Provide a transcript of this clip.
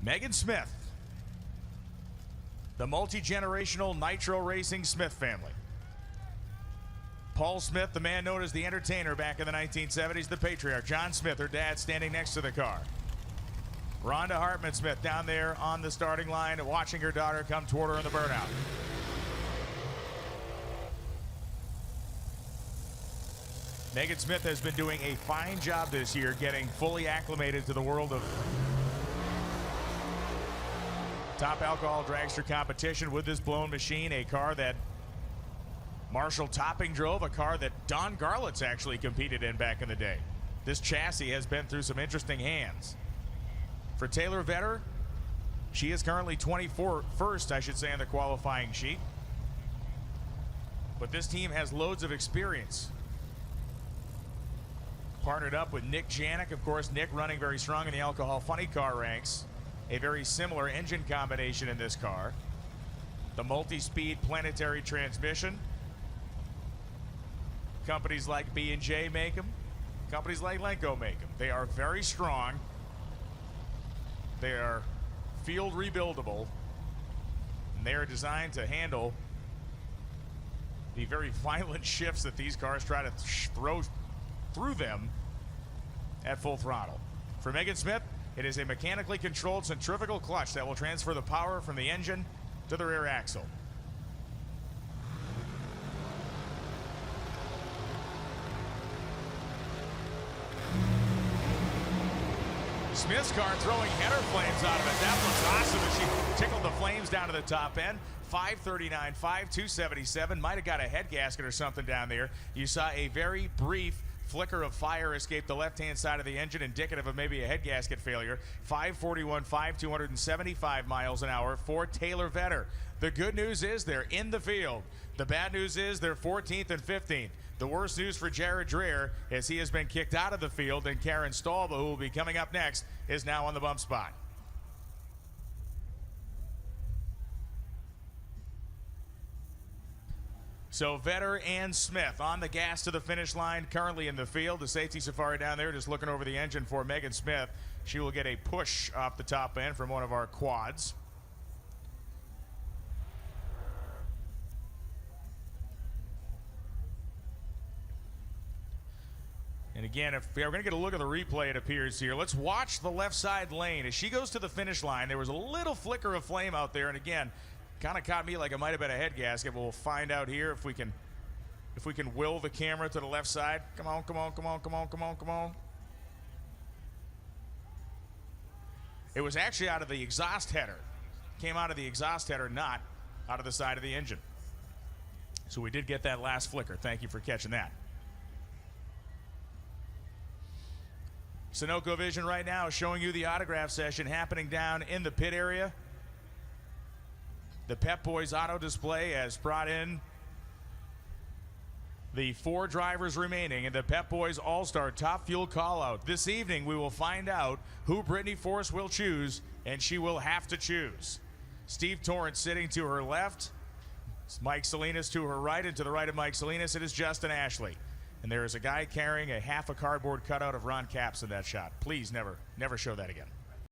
Megan Smith, the multi-generational Nitro Racing Smith family. Paul Smith, the man known as the Entertainer back in the 1970s, the patriarch. John Smith, her dad, standing next to the car. Rhonda Hartman Smith down there on the starting line, watching her daughter come toward her in the burnout. Megan Smith has been doing a fine job this year getting fully acclimated to the world of top alcohol dragster competition with this blown machine, a car that Marshall Topping drove, a car that Don Garlitz actually competed in back in the day. This chassis has been through some interesting hands. For Taylor Vetter, she is currently 21st, I should say, on the qualifying sheet. But this team has loads of experience. Partnered up with Nick Janik, of course, Nick running very strong in the alcohol funny car ranks. A very similar engine combination in this car. The multi-speed planetary transmission. Companies like B&J make them. Companies like Lenco make them. They are very strong. They are field rebuildable. And they are designed to handle the very violent shifts that these cars try to throw through them at full throttle. For Megan Smith, it is a mechanically controlled centrifugal clutch that will transfer the power from the engine to the rear axle. Smith's car throwing header flames out of it. That looks awesome as she tickled the flames down to the top end. 539.5, 277. Might have got a head gasket or something down there. You saw a very brief flicker of fire escape the left-hand side of the engine, indicative of maybe a head gasket failure. 541.5, 275 miles an hour for Taylor Vetter. The good news is they're in the field. The bad news is they're 14th and 15th. The worst news for Jared Dreher, as he has been kicked out of the field, and Karen Stalba, who will be coming up next, is now on the bump spot. So Vetter and Smith on the gas to the finish line, currently in the field. The safety safari down there just looking over the engine for Megan Smith. She will get a push off the top end from one of our quads. And again, if we're going to get a look at the replay, it appears here. Let's watch the left side lane. As she goes to the finish line, there was a little flicker of flame out there. And again, kind of caught me like it might have been a head gasket. We'll find out here if we can will the camera to the left side. Come on, come on, come on, come on, come on, come on. It was actually out of the exhaust header. Came out of the exhaust header, not out of the side of the engine. So we did get that last flicker. Thank you for catching that. Sunoco Vision right now is showing you the autograph session happening down in the pit area. The Pep Boys auto display has brought in the 4 drivers remaining in the Pep Boys All-Star Top Fuel Call-Out. This evening, we will find out who Brittany Force will choose, and she will have to choose. Steve Torrance sitting to her left. It's Mike Salinas to her right, and to the right of Mike Salinas, it is Justin Ashley. And there is a guy carrying a half a cardboard cutout of Ron Capps in that shot. Please never show that again.